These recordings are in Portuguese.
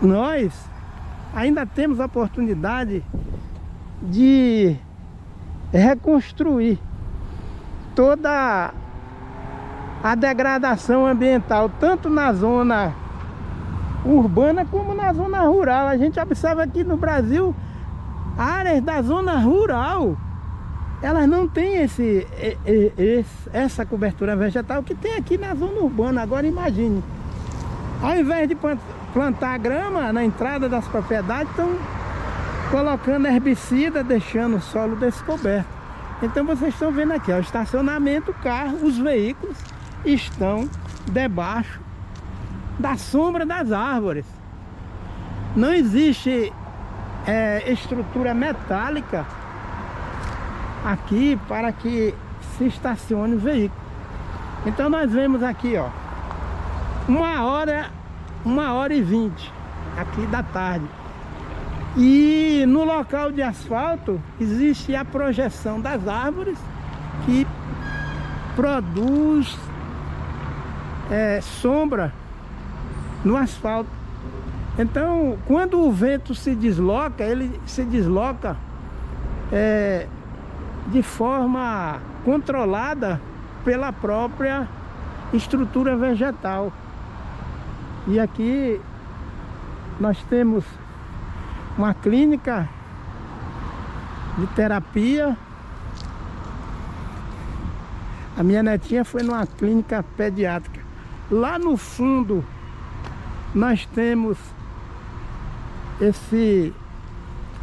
nós ainda temos a oportunidade de reconstruir toda a degradação ambiental, tanto na zona urbana como na zona rural. A gente observa aqui no Brasil, áreas da zona rural, elas não têm essa cobertura vegetal que tem aqui na zona urbana. Agora imagine, ao invés de plantar grama na entrada das propriedades, estão colocando herbicida, deixando o solo descoberto. Então vocês estão vendo aqui, ó, o estacionamento, o carro, os veículos estão debaixo da sombra das árvores. Não existe estrutura metálica aqui para que se estacione o veículo. Então nós vemos aqui, ó, 1h20 aqui da tarde. E no local de asfalto existe a projeção das árvores que produz sombra no asfalto. Então, quando o vento se desloca, ele se desloca de forma controlada pela própria estrutura vegetal. E aqui nós temos uma clínica de terapia. A minha netinha foi numa clínica pediátrica. Lá no fundo nós temos esse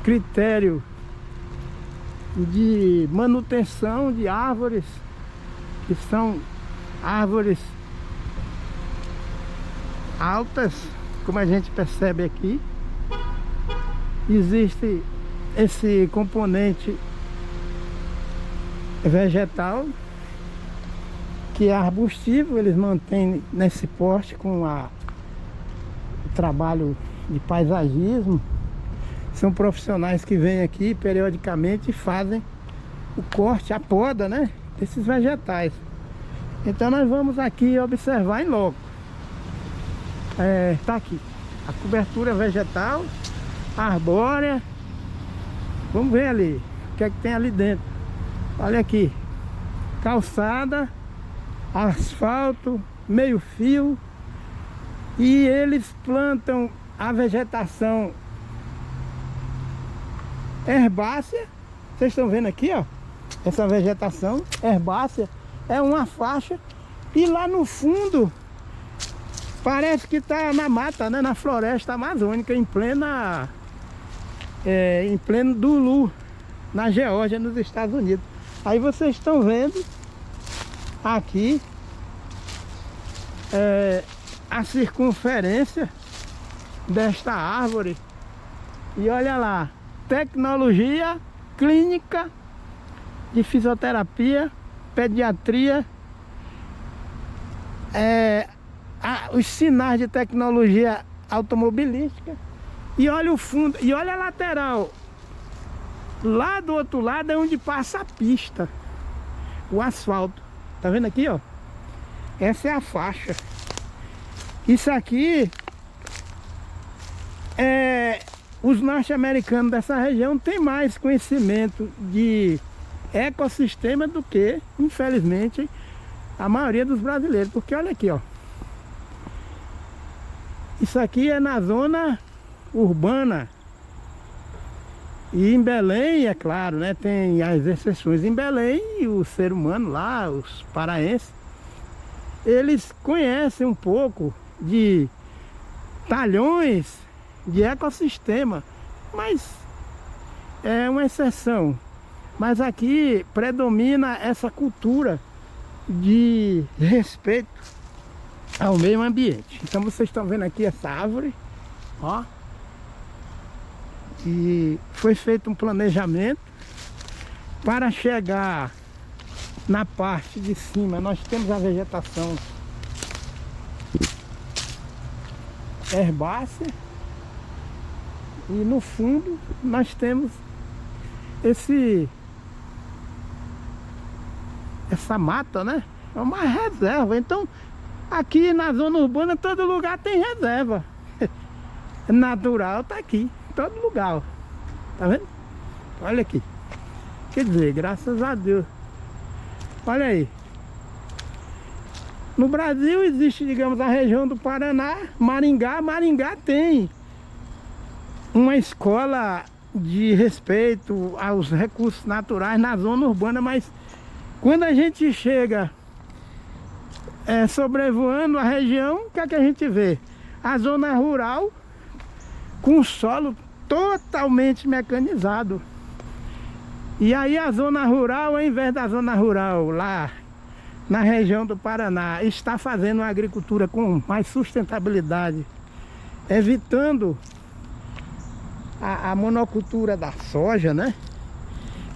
critério de manutenção de árvores, que são árvores altas, como a gente percebe aqui. Existe esse componente vegetal que é arbustivo, eles mantêm nesse poste com o trabalho de paisagismo. São profissionais que vêm aqui periodicamente e fazem o corte, a poda, né, desses vegetais. Então nós vamos aqui observar em loco. Tá aqui a cobertura vegetal arbórea. Vamos ver ali o que é que tem ali dentro. Olha aqui, calçada, asfalto, meio fio. E eles plantam a vegetação herbácea. Vocês estão vendo aqui, ó, essa vegetação herbácea é uma faixa. E lá no fundo parece que está na mata, né, na floresta amazônica, em pleno Dulu, na Geórgia, nos Estados Unidos. Aí vocês estão vendo aqui a circunferência desta árvore. E olha lá, tecnologia clínica de fisioterapia, pediatria, os sinais de tecnologia automobilística. E olha o fundo, e olha a lateral. Lá do outro lado é onde passa a pista, o asfalto. Tá vendo aqui, ó? Essa é a faixa. Isso aqui os norte-americanos dessa região têm mais conhecimento de ecossistema do que, infelizmente, a maioria dos brasileiros. Porque olha aqui, ó, isso aqui é na zona urbana. E em Belém, é claro, né, tem as exceções. Em Belém, o ser humano lá, os paraenses, eles conhecem um pouco de talhões de ecossistema, mas é uma exceção. Mas aqui predomina essa cultura de respeito ao meio ambiente. Então vocês estão vendo aqui essa árvore, ó, e foi feito um planejamento para chegar na parte de cima. Nós temos a vegetação herbácea e no fundo nós temos essa mata, né? É uma reserva. Então Aqui na zona urbana, todo lugar tem reserva. Natural tá aqui, todo lugar, ó. Tá vendo? Olha aqui. Quer dizer, graças a Deus. Olha aí. No Brasil existe, digamos, a região do Paraná, Maringá. Maringá tem uma escola de respeito aos recursos naturais na zona urbana, mas quando a gente chega sobrevoando a região, o que é que a gente vê? A zona rural com solo totalmente mecanizado. E aí a zona rural, ao invés da zona rural lá na região do Paraná, está fazendo uma agricultura com mais sustentabilidade, evitando a monocultura da soja, né?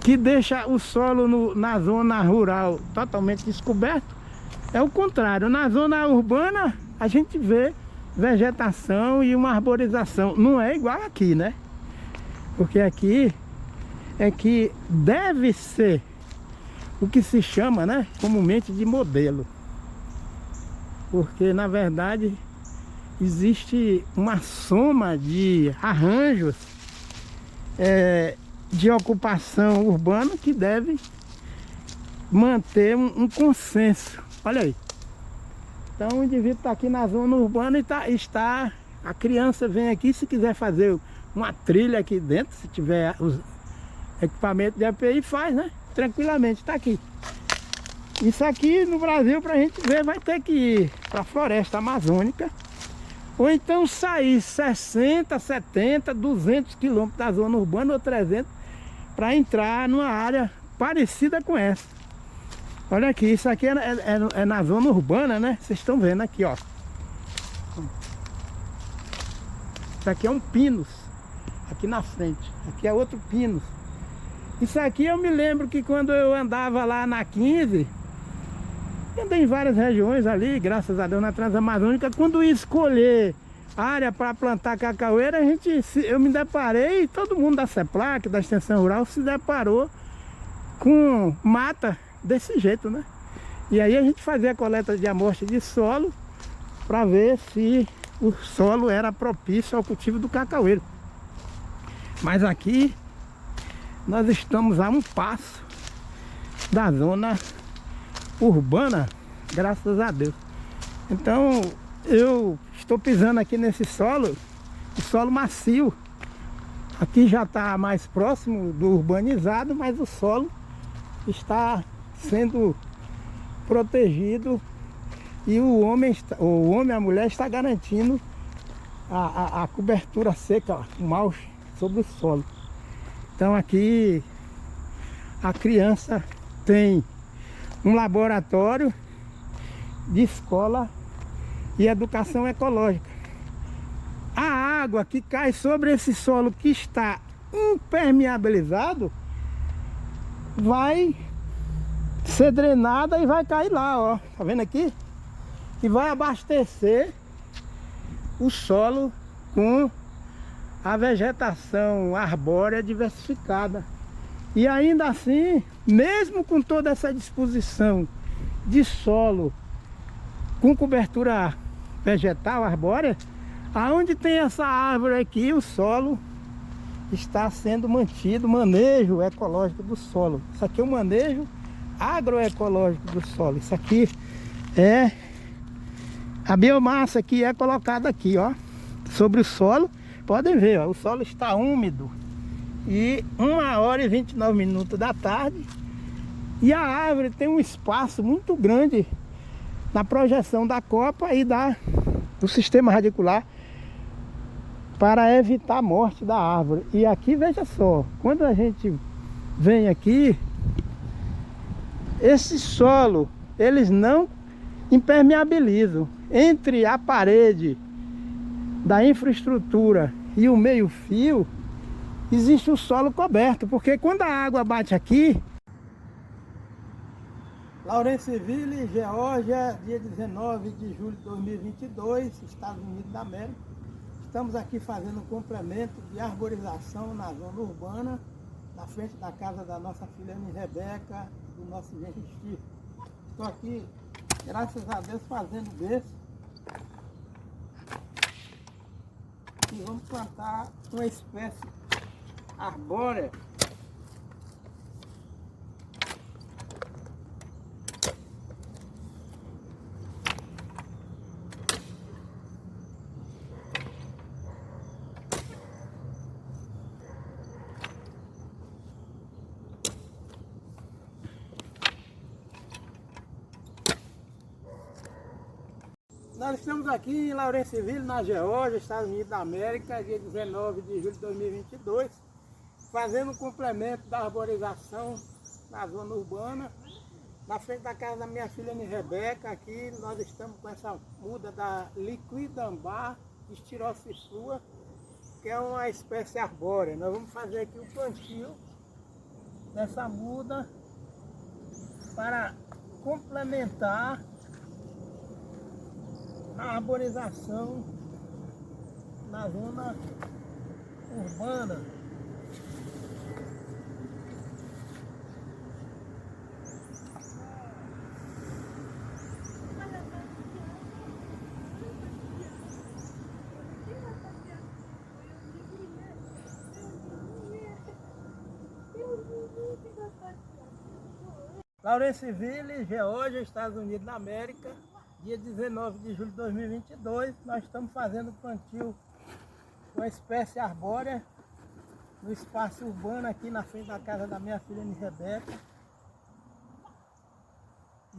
Que deixa o solo na zona rural totalmente descoberto. É o contrário, na zona urbana a gente vê vegetação e uma arborização. Não é igual aqui, né? Porque aqui é que deve ser o que se chama, né, comumente de modelo. Porque na verdade existe uma soma de arranjos de ocupação urbana que deve manter um consenso. Olha aí. Então o indivíduo está aqui na zona urbana e está... A criança vem aqui, se quiser fazer uma trilha aqui dentro, se tiver os equipamentos de API, faz, né? Tranquilamente, está aqui. Isso aqui no Brasil, para a gente ver, vai ter que ir para a floresta amazônica. Ou então sair 60, 70, 200 quilômetros da zona urbana ou 300 para entrar numa área parecida com essa. Olha aqui, isso aqui é na zona urbana, né? Vocês estão vendo aqui, ó. Isso aqui é um pinus, aqui na frente. Aqui é outro pinus. Isso aqui eu me lembro que quando eu andava lá na 15, andei em várias regiões ali, graças a Deus, na Transamazônica. Quando ia escolher área para plantar cacaueira, eu me deparei, todo mundo da CEPLAC, da Extensão Rural, se deparou com mata desse jeito, né? E aí a gente fazia a coleta de amostra de solo para ver se o solo era propício ao cultivo do cacaueiro. Mas aqui nós estamos a um passo da zona urbana, graças a Deus. Então eu estou pisando aqui nesse solo, o solo macio. Aqui já está mais próximo do urbanizado, mas o solo está sendo protegido e o homem, a mulher está garantindo a cobertura seca, ó, o mulch sobre o solo. Então aqui a criança tem um laboratório de escola e educação ecológica. A água que cai sobre esse solo que está impermeabilizado vai ser drenada e vai cair lá, ó. Tá vendo aqui? E vai abastecer o solo com a vegetação arbórea diversificada. E ainda assim, mesmo com toda essa disposição de solo com cobertura vegetal arbórea, aonde tem essa árvore aqui, o solo está sendo mantido, manejo ecológico do solo. Isso aqui é um manejo agroecológico do solo. Isso aqui é a biomassa que é colocada aqui, ó, sobre o solo. Podem ver, ó, o solo está úmido. E 1h29 da tarde. E a árvore tem um espaço muito grande na projeção da copa e do sistema radicular para evitar a morte da árvore. E aqui, veja só, quando a gente vem aqui, esse solo, eles não impermeabilizam. Entre a parede da infraestrutura e o meio-fio, existe o solo coberto, porque quando a água bate aqui... Lawrenceville, Geórgia, dia 19 de julho de 2022, Estados Unidos da América. Estamos aqui fazendo um complemento de arborização na zona urbana, na frente da casa da nossa filha Rebeca, do nosso genro Steve. Estou aqui Graças a Deus fazendo desse. E vamos plantar uma espécie arbórea. Nós estamos aqui em Lawrenceville, na Geórgia, Estados Unidos da América, dia 19 de julho de 2022, fazendo um complemento da arborização na zona urbana, na frente da casa da minha filha Rebeca. Aqui nós estamos com essa muda da Liquidambar Styrosiflua, que é uma espécie arbórea. Nós vamos fazer aqui o plantio dessa muda para complementar a arborização na zona urbana. Lawrenceville, Geórgia, Estados Unidos da América, dia 19 de julho de 2022, nós estamos fazendo o plantio de uma espécie arbórea no espaço urbano aqui na frente da casa da minha filha Rebeca,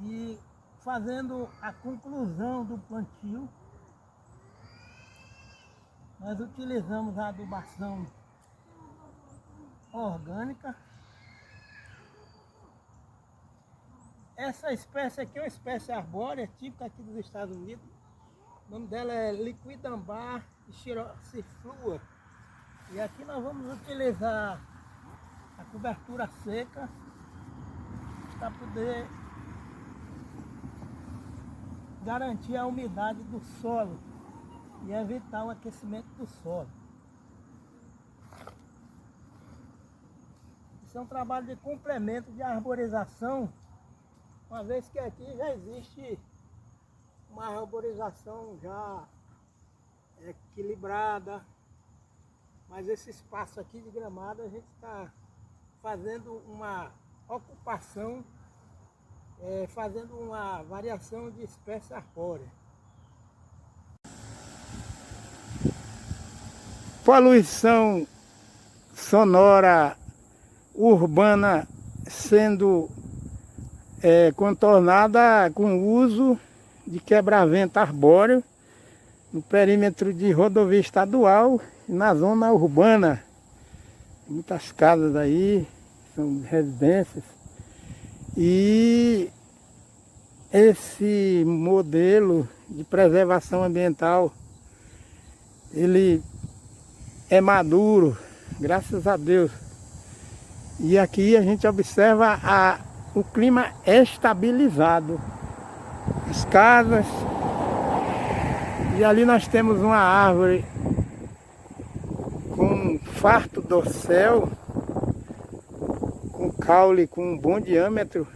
e fazendo a conclusão do plantio. Nós utilizamos a adubação orgânica. Essa espécie aqui é uma espécie arbórea, típica aqui dos Estados Unidos. O nome dela é Liquidambar Styrosiflua. E aqui nós vamos utilizar a cobertura seca para poder garantir a umidade do solo e evitar o aquecimento do solo. Isso é um trabalho de complemento de arborização, uma vez que aqui já existe uma arborização já equilibrada, mas esse espaço aqui de gramado a gente está fazendo uma ocupação, fazendo uma variação de espécie arbórea. Poluição sonora urbana sendo contornada com o uso de quebra-vento arbóreo no perímetro de rodovia estadual e na zona urbana. Muitas casas aí, são residências. E esse modelo de preservação ambiental, ele é maduro, graças a Deus. E aqui a gente observa o clima estabilizado, as casas, e ali nós temos uma árvore com farto dossel, com caule com um bom diâmetro,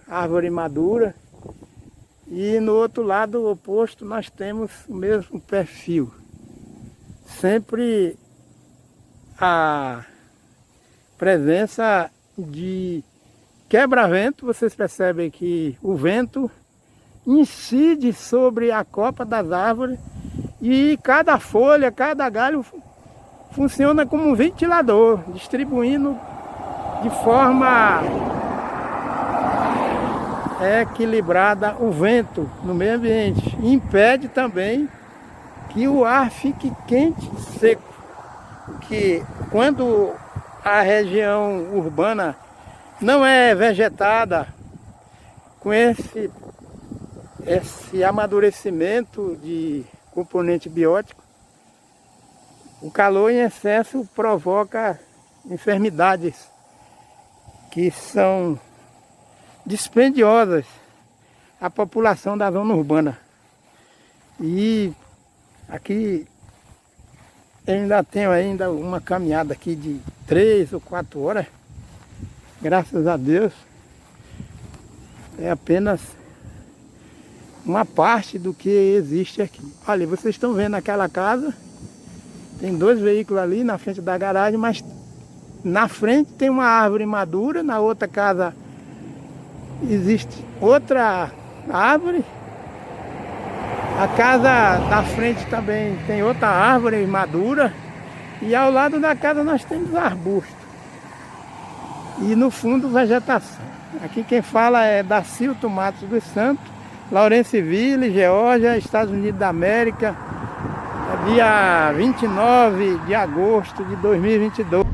árvore madura, e no outro lado oposto nós temos o mesmo perfil, sempre a presença de quebra-vento. Vocês percebem que o vento incide sobre a copa das árvores e cada folha, cada galho funciona como um ventilador, distribuindo de forma equilibrada o vento no meio ambiente. E impede também que o ar fique quente e seco, que quando a região urbana não é vegetada com esse amadurecimento de componente biótico, o calor em excesso provoca enfermidades que são dispendiosas à população da zona urbana. E aqui eu ainda tenho uma caminhada aqui de 3 ou 4 horas. Graças a Deus, é apenas uma parte do que existe aqui. Olha, vocês estão vendo aquela casa, tem 2 veículos ali na frente da garagem, mas na frente tem uma árvore madura, na outra casa existe outra árvore. A casa da frente também tem outra árvore madura. E ao lado da casa nós temos arbustos. E no fundo vegetação. Aqui quem fala é Dacilto Matos dos Santos, Lawrenceville, Geórgia, Estados Unidos da América. Dia 29 de agosto de 2022.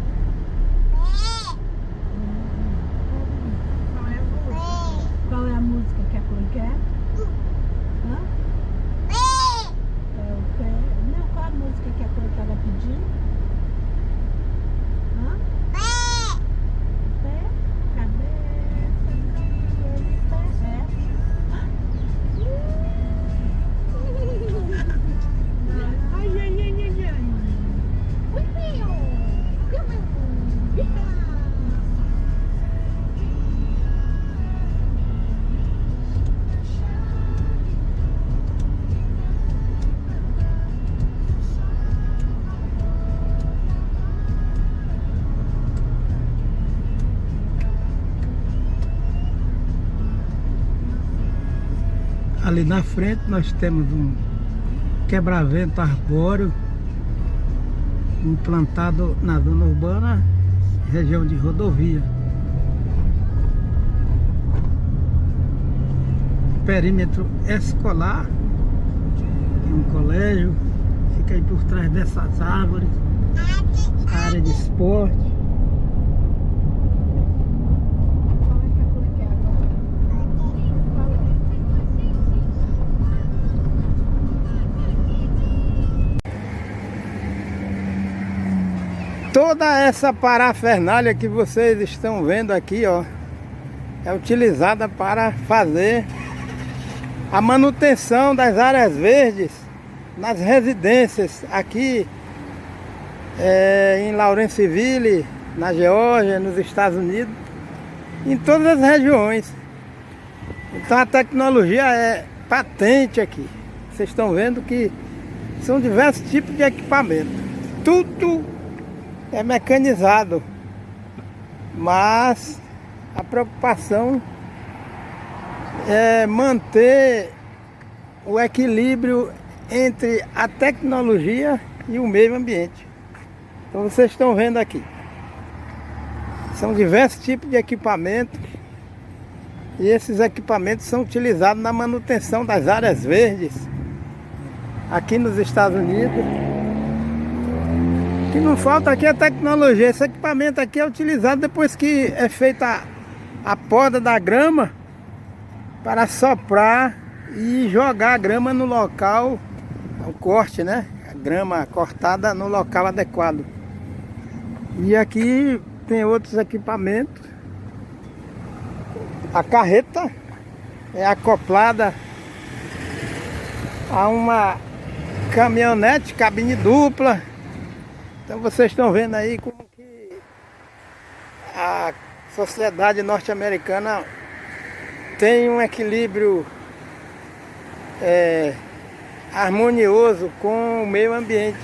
Qual é a música que a Chloe quer? Hã? É o pé. Não, qual a música que a Chloe estava pedindo? Hã? Pé, cabeça, pé. Ai, ai, ai, ai, ai. Ali na frente nós temos um quebra-vento arbóreo implantado na zona urbana, região de rodovia. Perímetro escolar, tem um colégio, fica aí por trás dessas árvores, a área de esporte. Qual é que a Chloe quer agora? Qual é? Toda essa parafernália que vocês estão vendo aqui, ó, é utilizada para fazer a manutenção das áreas verdes nas residências aqui em Lawrenceville, na Geórgia, nos Estados Unidos, em todas as regiões. Então a tecnologia é patente aqui. Vocês estão vendo que são diversos tipos de equipamento. Tudo é mecanizado, mas a preocupação é manter o equilíbrio entre a tecnologia e o meio ambiente. Então vocês estão vendo aqui, são diversos tipos de equipamentos e esses equipamentos são utilizados na manutenção das áreas verdes aqui nos Estados Unidos. O que não falta aqui é tecnologia. Esse equipamento aqui é utilizado depois que é feita a poda da grama, para soprar e jogar a grama no local, o corte, né? A grama cortada no local adequado. E aqui tem outros equipamentos. A carreta é acoplada a uma caminhonete, cabine dupla. Então vocês estão vendo aí como que a sociedade norte-americana tem um equilíbrio harmonioso com o meio ambiente.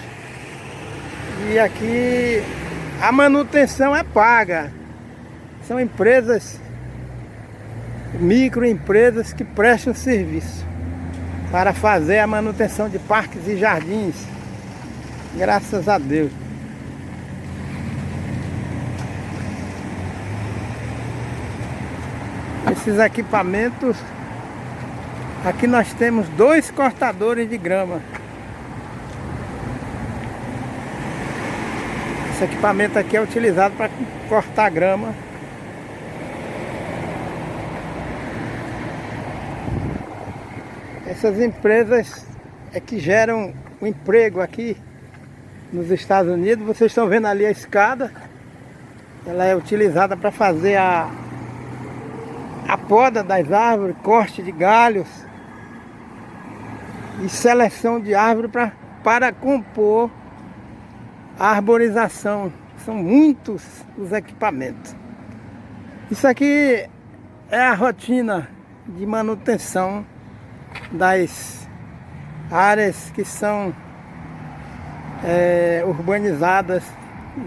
E aqui a manutenção é paga. São empresas, microempresas que prestam serviço para fazer a manutenção de parques e jardins. Graças a Deus. Esses equipamentos, aqui nós temos 2 cortadores de grama. Esse equipamento aqui é utilizado para cortar grama. Essas empresas é que geram o emprego aqui nos Estados Unidos. Vocês estão vendo ali a escada. Ela é utilizada para fazer a poda das árvores, corte de galhos e seleção de árvore para compor a arborização. São muitos os equipamentos. Isso aqui é a rotina de manutenção das áreas que são urbanizadas,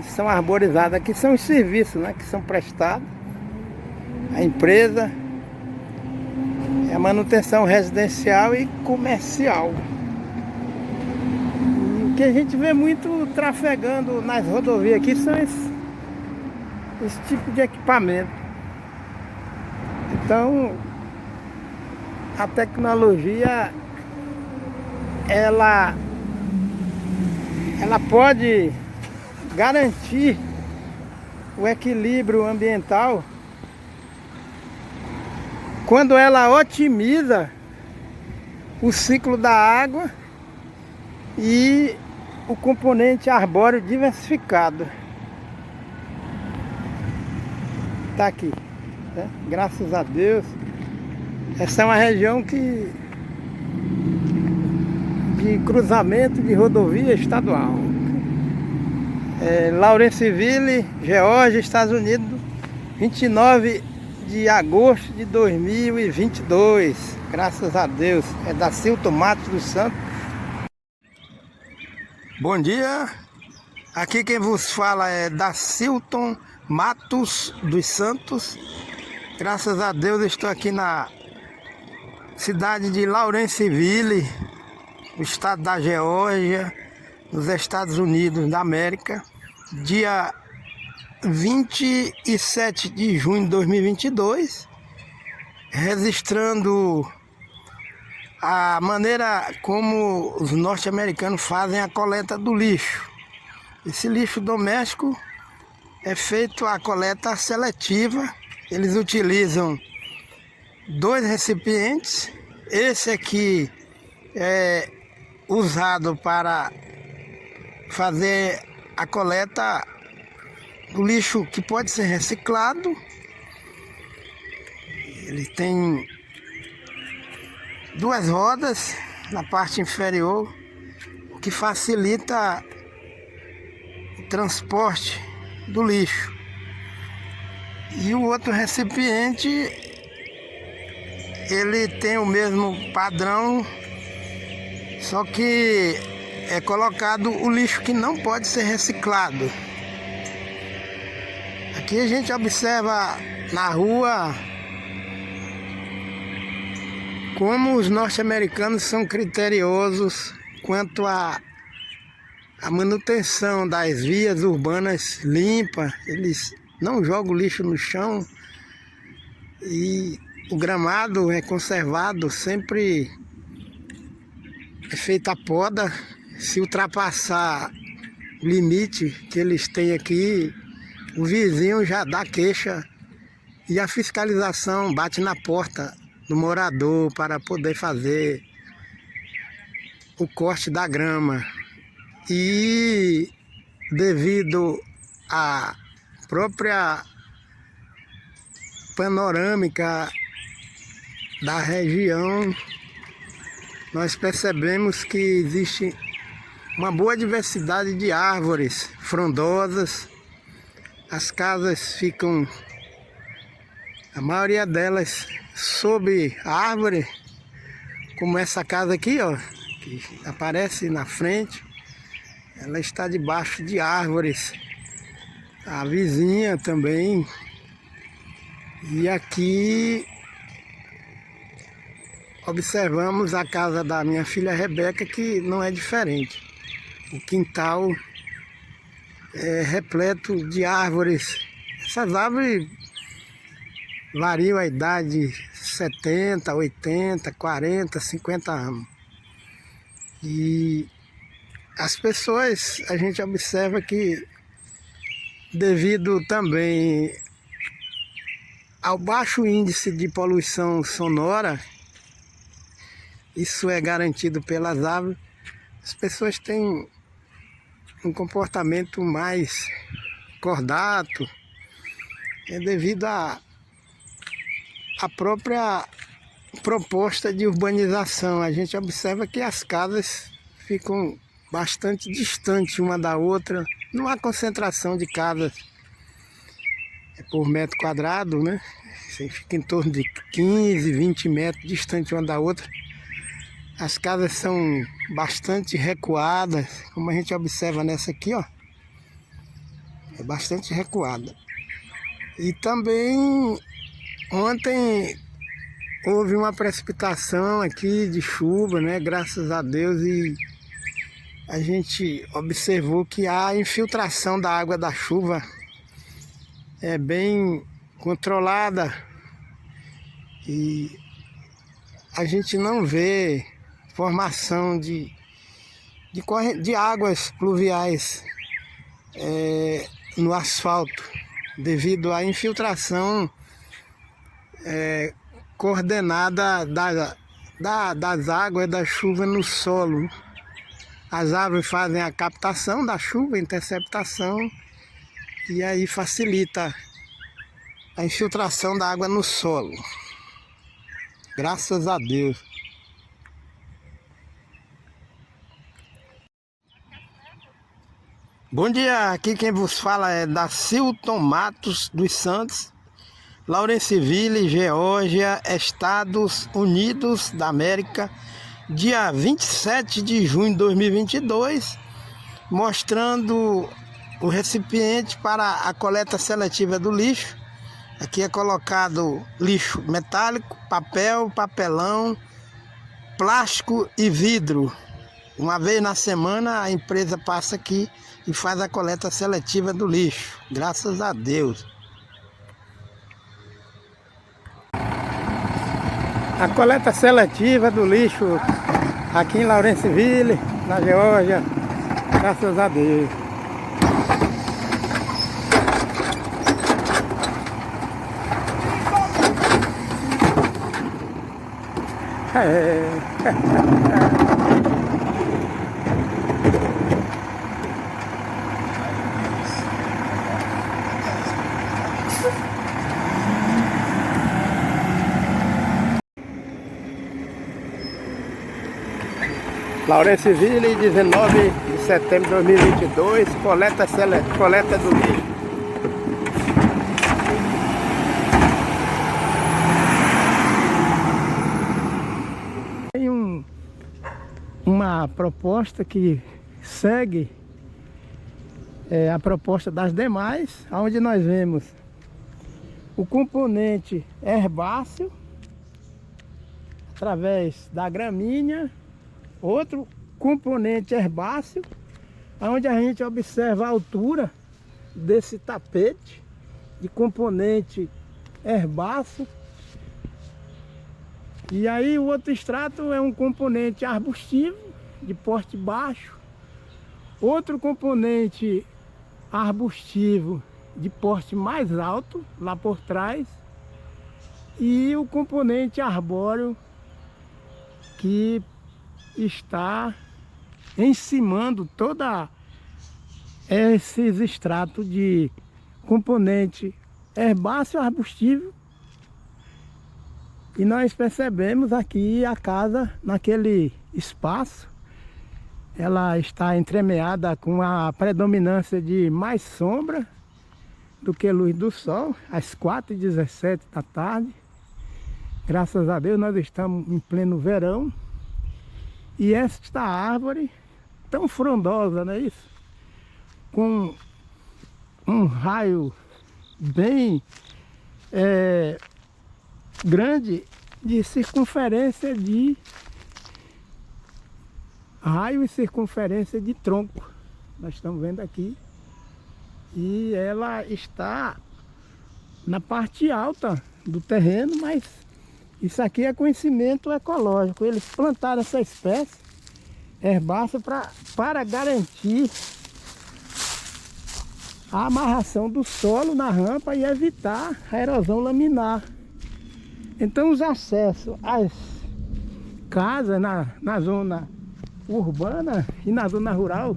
são arborizadas, que são os serviços, né, que são prestados à empresa, a manutenção residencial e comercial. E o que a gente vê muito trafegando nas rodovias aqui são esse tipo de equipamento. Então, a tecnologia, ela pode garantir o equilíbrio ambiental quando ela otimiza o ciclo da água e o componente arbóreo diversificado. Tá aqui, né? Graças a Deus. Essa é uma região de cruzamento de rodovia estadual. Lawrenceville, Geórgia, Estados Unidos, 29 de agosto de 2022. Graças a Deus. É Dacilton Matos dos Santos. Bom dia. Aqui quem vos fala é Dacilton Matos dos Santos. Graças a Deus estou aqui na cidade de Lawrenceville, no estado da Geórgia, nos Estados Unidos da América, dia 27 de junho de 2022, registrando a maneira como os norte-americanos fazem a coleta do lixo. Esse lixo doméstico é feito a coleta seletiva. Eles utilizam 2 recipientes. Esse aqui é usado para fazer a coleta do lixo que pode ser reciclado. Ele tem 2 rodas na parte inferior, o que facilita o transporte do lixo. E o outro recipiente, ele tem o mesmo padrão, só que é colocado o lixo que não pode ser reciclado. Aqui a gente observa na rua como os norte-americanos são criteriosos quanto à manutenção das vias urbanas limpas. Eles não jogam lixo no chão e o gramado é conservado, sempre é feita a poda. Se ultrapassar o limite que eles têm aqui, o vizinho já dá queixa e a fiscalização bate na porta do morador para poder fazer o corte da grama. E devido à própria panorâmica da região, nós percebemos que existe uma boa diversidade de árvores frondosas. As casas ficam, a maioria delas, sob a árvore, como essa casa aqui, ó, que aparece na frente. Ela está debaixo de árvores. A vizinha também. E aqui observamos a casa da minha filha Rebeca, que não é diferente. O quintal é repleto de árvores. Essas árvores variam a idade de 70, 80, 40, 50 anos. E as pessoas, a gente observa que, devido também ao baixo índice de poluição sonora, isso é garantido pelas árvores, as pessoas têm um comportamento mais cordato, devido à própria proposta de urbanização. A gente observa que as casas ficam bastante distantes uma da outra, não há concentração de casas por metro quadrado, né? Você fica em torno de 15, 20 metros distante uma da outra. As casas são bastante recuadas, como a gente observa nessa aqui, ó. É bastante recuada. E também ontem houve uma precipitação aqui de chuva, né? Graças a Deus, e a gente observou que a infiltração da água da chuva é bem controlada e a gente não vê formação de águas pluviais no asfalto, devido à infiltração coordenada das águas da chuva no solo. As árvores fazem a captação da chuva, a interceptação, e aí facilita a infiltração da água no solo. Graças a Deus. Bom dia, aqui quem vos fala é Dacilton Matos dos Santos, Lawrenceville, Geórgia, Estados Unidos da América, dia 27 de junho de 2022, mostrando o recipiente para a coleta seletiva do lixo. Aqui é colocado lixo metálico, papel, papelão, plástico e vidro. Uma vez na semana a empresa passa aqui e faz a coleta seletiva do lixo. Graças a Deus. A coleta seletiva do lixo aqui em Lawrenceville, na Geórgia. Graças a Deus. Lawrenceville, 19 de setembro de 2022, coleta do lixo. Tem uma proposta que segue a proposta das demais, onde nós vemos o componente herbáceo através da gramínea, outro componente herbáceo, onde a gente observa a altura desse tapete de componente herbáceo. E aí o outro extrato é um componente arbustivo de porte baixo, outro componente arbustivo de porte mais alto lá por trás, e o componente arbóreo que está encimando toda esses extratos de componente herbáceo arbustivo. E nós percebemos aqui a casa, naquele espaço, ela está entremeada com a predominância de mais sombra do que luz do sol, às 4h17 da tarde. Graças a Deus nós estamos em pleno verão. E esta árvore tão frondosa, não é isso? Com um raio bem grande de circunferência de raio e circunferência de tronco. Nós estamos vendo aqui. E ela está na parte alta do terreno, mas isso aqui é conhecimento ecológico. Eles plantaram essa espécie herbácea para garantir a amarração do solo na rampa e evitar a erosão laminar. Então os acessos às casas na zona urbana e na zona rural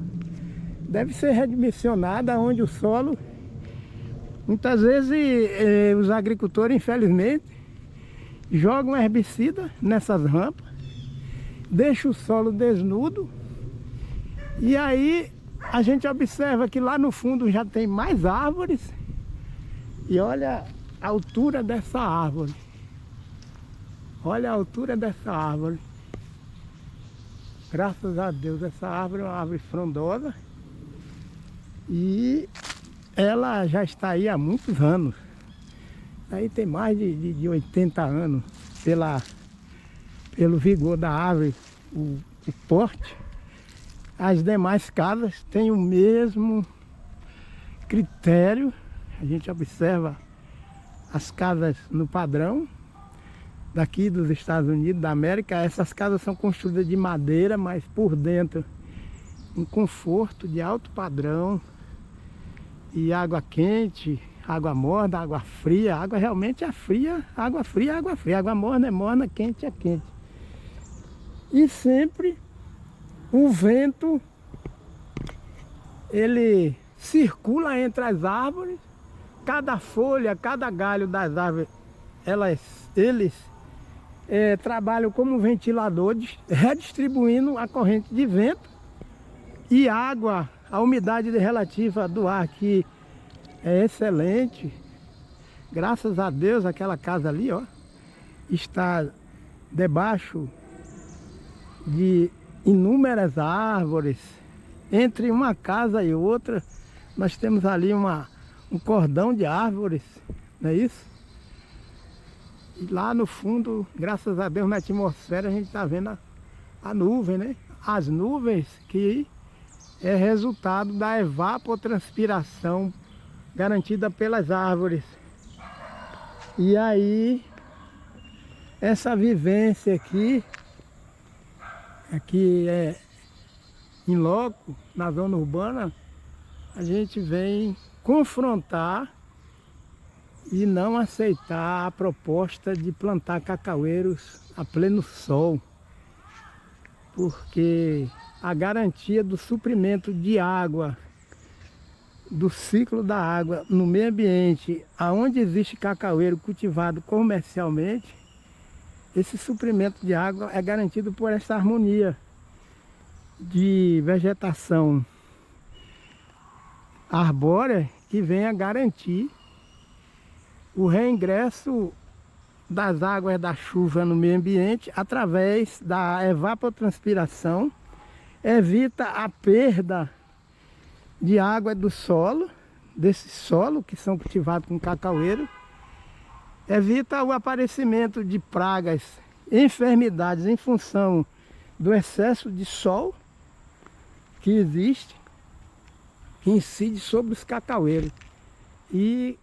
deve ser redimensionada, onde o solo, muitas vezes os agricultores, infelizmente, jogam herbicida nessas rampas, deixa o solo desnudo, e aí a gente observa que lá no fundo já tem mais árvores. E olha a altura dessa árvore. Olha a altura dessa árvore. Graças a Deus, essa árvore é uma árvore frondosa e ela já está aí há muitos anos. Aí tem mais de 80 anos pelo vigor da árvore, o porte. As demais casas têm o mesmo critério. A gente observa as casas no padrão daqui dos Estados Unidos da América. Essas casas são construídas de madeira, mas por dentro um conforto de alto padrão, e água quente, água morna, água fria. A água realmente é fria, água fria, água fria. Água morna é morna, quente é quente. E sempre o vento, ele circula entre as árvores. Cada folha, cada galho das árvores, eles trabalham como ventiladores, redistribuindo a corrente de vento e água. A umidade relativa do ar aqui é excelente. Graças a Deus, aquela casa ali, ó, está debaixo de inúmeras árvores. Entre uma casa e outra, nós temos ali um cordão de árvores, não é isso? E lá no fundo, graças a Deus, na atmosfera, a gente está vendo a nuvem, né? As nuvens que é resultado da evapotranspiração garantida pelas árvores. E aí, essa vivência aqui é em loco, na zona urbana, a gente vem confrontar e não aceitar a proposta de plantar cacaueiros a pleno sol, porque a garantia do suprimento de água, do ciclo da água no meio ambiente, aonde existe cacaueiro cultivado comercialmente, esse suprimento de água é garantido por essa harmonia de vegetação arbórea que vem a garantir o reingresso das águas da chuva no meio ambiente através da evapotranspiração, evita a perda de água do solo, desse solo que são cultivados com cacaueiro, evita o aparecimento de pragas, enfermidades em função do excesso de sol que existe, que incide sobre os cacaueiros. E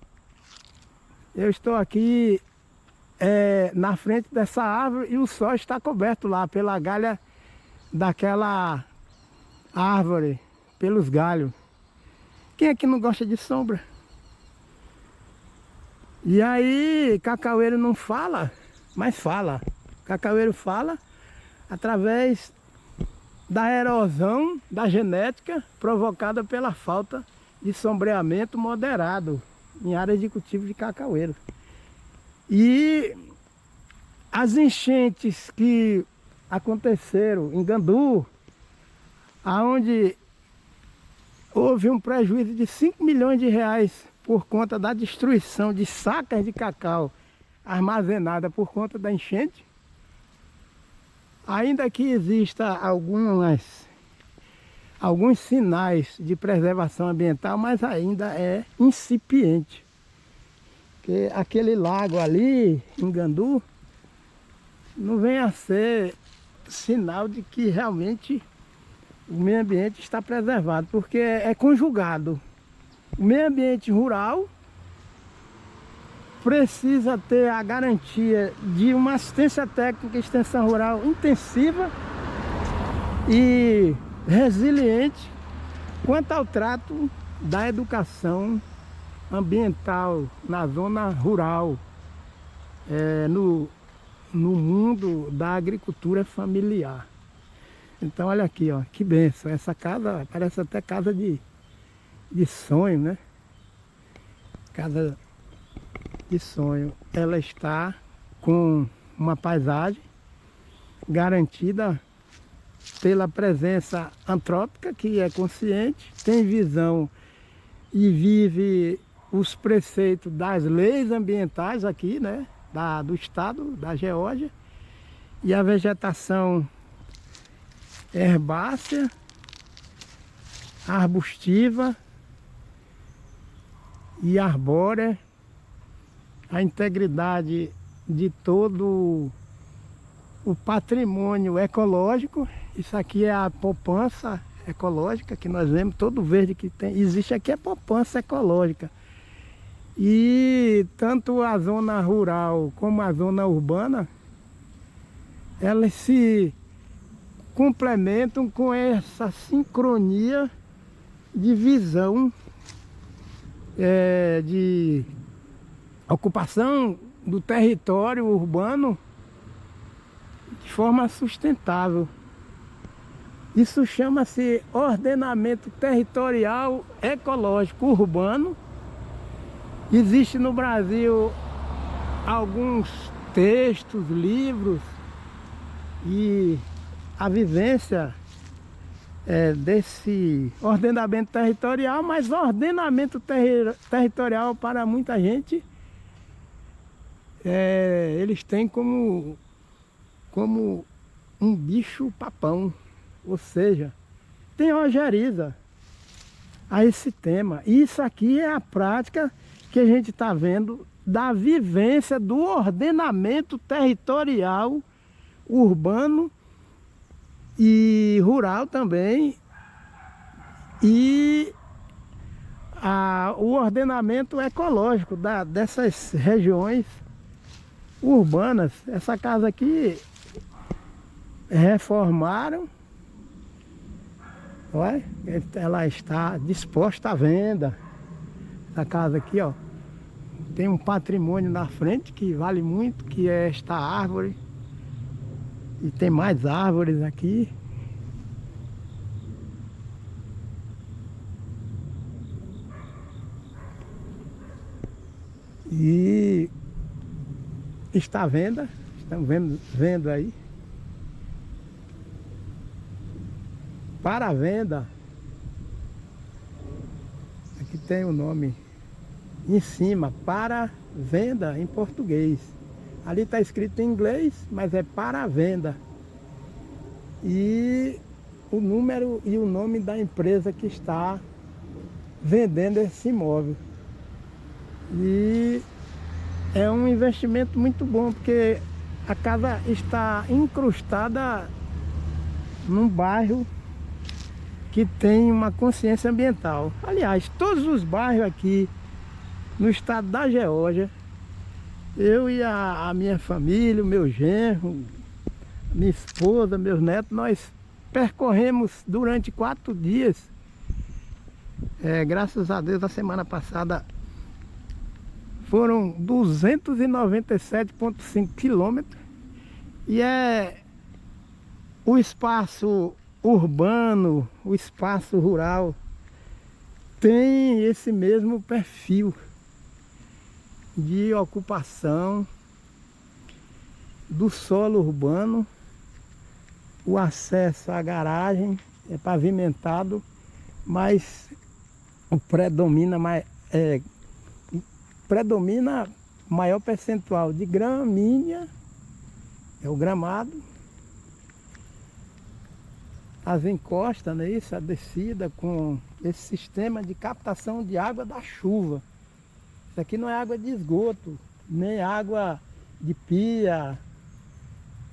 eu estou aqui na frente dessa árvore e o sol está coberto lá pela galha daquela árvore, pelos galhos. Quem é que não gosta de sombra? E aí, cacaueiro não fala, mas fala. Cacaueiro fala através da erosão da genética provocada pela falta de sombreamento moderado em áreas de cultivo de cacaueiro. E as enchentes que aconteceram em Gandu, aonde houve um prejuízo de 5 milhões de reais por conta da destruição de sacas de cacau armazenada por conta da enchente, ainda que exista alguns sinais de preservação ambiental, mas ainda é incipiente. Porque aquele lago ali, em Gandu, não vem a ser sinal de que realmente o meio ambiente está preservado, porque é conjugado. O meio ambiente rural precisa ter a garantia de uma assistência técnica e extensão rural intensiva e resiliente quanto ao trato da educação ambiental na zona rural, no mundo da agricultura familiar. Então olha aqui, ó, que benção. Essa casa parece até casa de sonho, né? Casa de sonho. Ela está com uma paisagem garantida pela presença antrópica, que é consciente, tem visão e vive os preceitos das leis ambientais aqui, né? Do estado, da Geórgia. E a vegetação herbácea, arbustiva e arbórea. A integridade de todo o patrimônio ecológico. Isso aqui é a poupança ecológica que nós vemos, todo verde que tem, existe aqui é poupança ecológica. E tanto a zona rural como a zona urbana, elas se complementam com essa sincronia de visão, de ocupação do território urbano de forma sustentável. Isso chama-se ordenamento territorial ecológico urbano. Existe no Brasil alguns textos, livros, e a vivência desse ordenamento territorial, mas ordenamento territorial para muita gente, eles têm como um bicho papão, ou seja, tem ojeriza a esse tema. Isso aqui é a prática que a gente está vendo da vivência do ordenamento territorial urbano e rural também, e o ordenamento ecológico dessas regiões urbanas. Essa casa aqui reformaram, olha, ela está disposta à venda. Essa casa aqui, ó, tem um patrimônio na frente que vale muito, que é esta árvore. E tem mais árvores aqui. E está à venda, estamos vendo aí. Para a venda. Aqui tem o nome em cima, para venda em português. Ali está escrito em inglês, mas é para venda. E o número e o nome da empresa que está vendendo esse imóvel. E é um investimento muito bom, porque a casa está incrustada num bairro que tem uma consciência ambiental. Aliás, todos os bairros aqui no estado da Geórgia, eu e a minha família, o meu genro, minha esposa, meus netos, nós percorremos durante 4 dias. Graças a Deus, a semana passada foram 297,5 quilômetros. E o espaço urbano, o espaço rural, tem esse mesmo perfil de ocupação do solo urbano. O acesso à garagem é pavimentado, mas predomina maior percentual de gramínea, é o gramado, as encostas, né, isso, a descida com esse sistema de captação de água da chuva. Isso aqui não é água de esgoto, nem água de pia,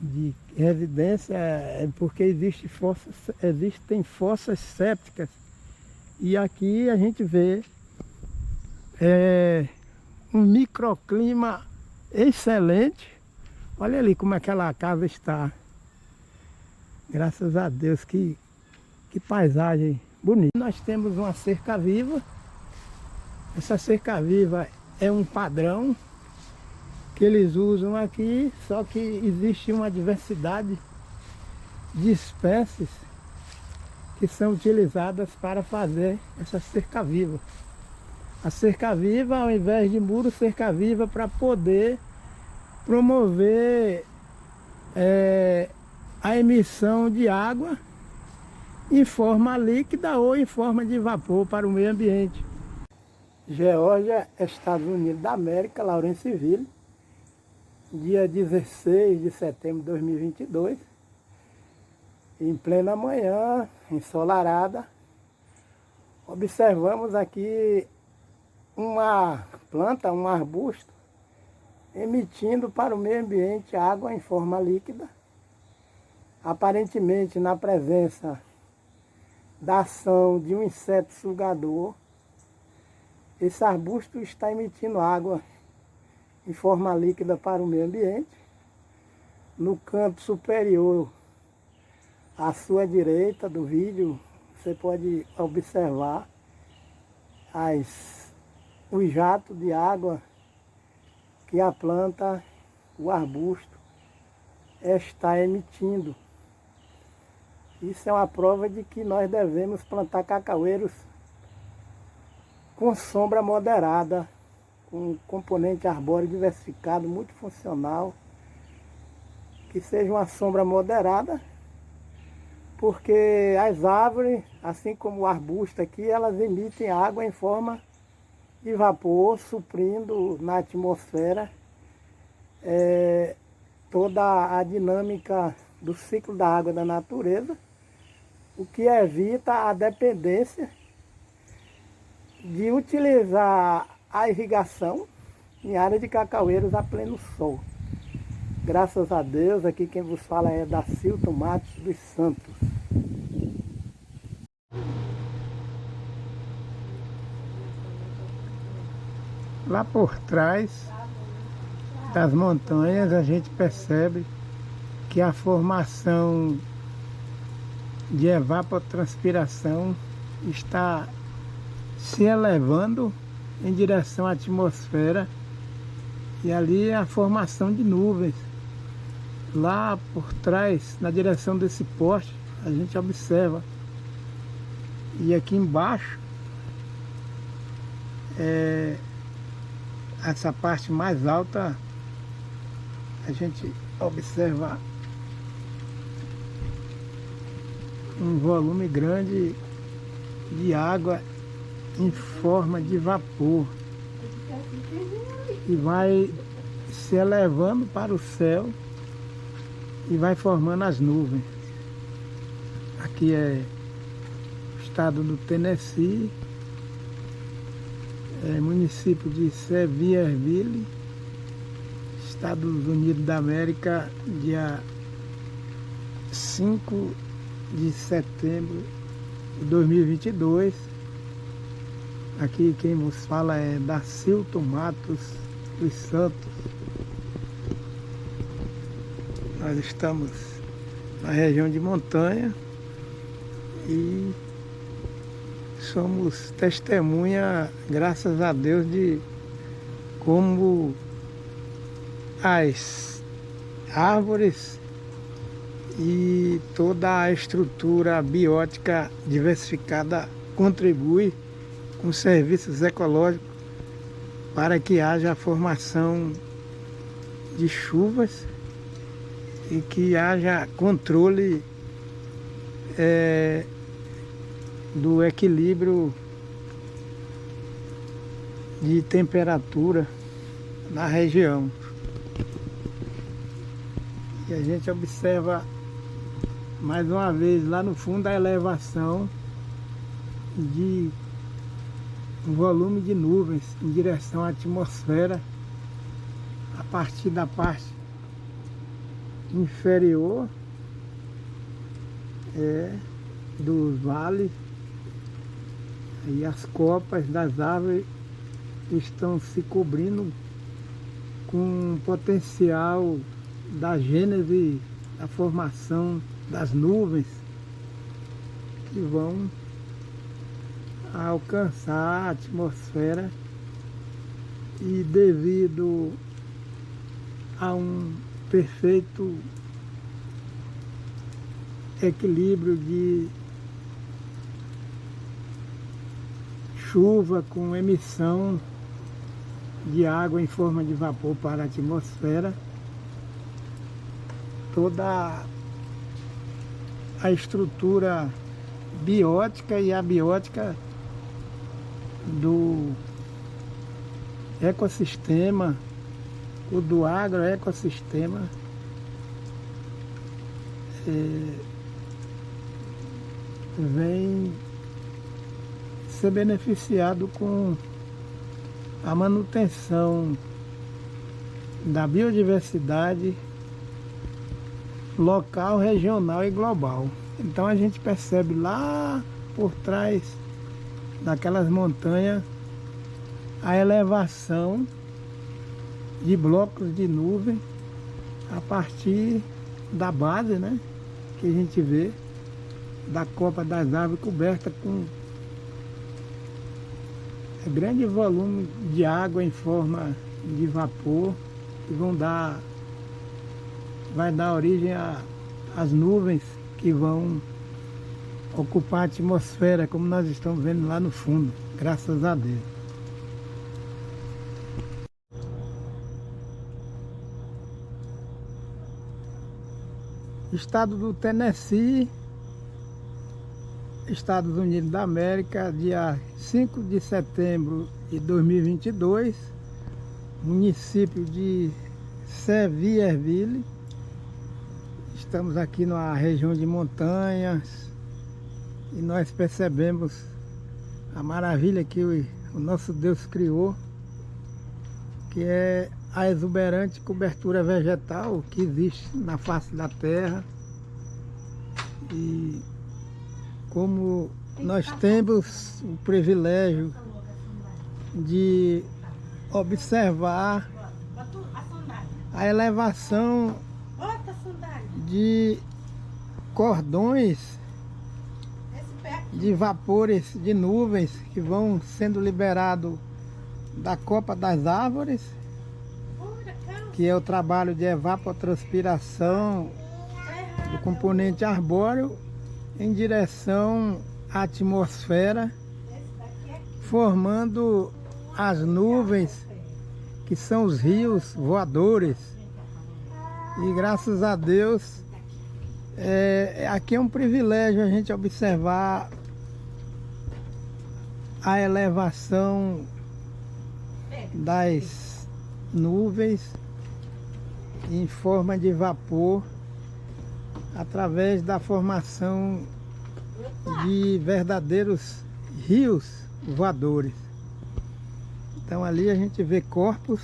de residência, porque existem fossas sépticas. E aqui a gente vê um microclima excelente. Olha ali como aquela casa está. Graças a Deus, que paisagem bonita. Nós temos uma cerca-viva. Essa cerca-viva é um padrão que eles usam aqui, só que existe uma diversidade de espécies que são utilizadas para fazer essa cerca-viva. A cerca-viva, ao invés de muro, cerca-viva para poder promover a emissão de água em forma líquida ou em forma de vapor para o meio ambiente. Geórgia, Estados Unidos da América, Lawrenceville, dia 16 de setembro de 2022. Em plena manhã, ensolarada, observamos aqui uma planta, um arbusto, emitindo para o meio ambiente água em forma líquida, aparentemente na presença da ação de um inseto sugador. Esse arbusto está emitindo água em forma líquida para o meio ambiente. No canto superior, à sua direita do vídeo, você pode observar os jatos de água que a planta, o arbusto, está emitindo. Isso é uma prova de que nós devemos plantar cacaueiros com sombra moderada, com componente arbóreo diversificado, multifuncional, que seja uma sombra moderada, porque as árvores, assim como o arbusto aqui, elas emitem água em forma de vapor, suprindo na atmosfera toda a dinâmica do ciclo da água da natureza, o que evita a dependência de utilizar a irrigação em área de cacaueiros a pleno sol. Graças a Deus, aqui quem vos fala é Dacilton Matos dos Santos. Lá por trás das montanhas a gente percebe que a formação de evapotranspiração está se elevando em direção à atmosfera, e ali é a formação de nuvens. Lá por trás, na direção desse poste, a gente observa. E aqui embaixo, essa parte mais alta, a gente observa um volume grande de água em forma de vapor, e vai se elevando para o céu e vai formando as nuvens. Aqui é o estado do Tennessee, município de Sevierville, Estados Unidos da América, dia 5 de setembro de 2022. Aqui quem vos fala é Dacilton Matos dos Santos. Nós estamos na região de montanha e somos testemunha, graças a Deus, de como as árvores e toda a estrutura biótica diversificada contribui com serviços ecológicos para que haja a formação de chuvas e que haja controle do equilíbrio de temperatura na região. E a gente observa mais uma vez lá no fundo a elevação de um volume de nuvens em direção à atmosfera, a partir da parte inferior dos vales, e as copas das árvores estão se cobrindo com o potencial da gênese, da formação das nuvens que vão alcançar a atmosfera, e devido a um perfeito equilíbrio de chuva com emissão de água em forma de vapor para a atmosfera, toda a estrutura biótica e abiótica do ecossistema, o do agroecossistema, vem ser beneficiado com a manutenção da biodiversidade local, regional e global. Então a gente percebe lá por trás daquelas montanhas a elevação de blocos de nuvem a partir da base, né, que a gente vê da copa das árvores coberta com grande volume de água em forma de vapor que vai dar origem às nuvens que vão ocupar a atmosfera, como nós estamos vendo lá no fundo, graças a Deus. Estado do Tennessee, Estados Unidos da América, dia 5 de setembro de 2022, município de Sevierville. Estamos aqui numa região de montanhas e nós percebemos a maravilha que o nosso Deus criou, que é a exuberante cobertura vegetal que existe na face da terra. E como nós temos o privilégio de observar a elevação de cordões de vapores, de nuvens que vão sendo liberados da copa das árvores, que é o trabalho de evapotranspiração do componente arbóreo em direção à atmosfera, formando as nuvens que são os rios voadores. E graças a Deus, aqui é um privilégio a gente observar a elevação das nuvens em forma de vapor através da formação de verdadeiros rios voadores. Então ali a gente vê corpos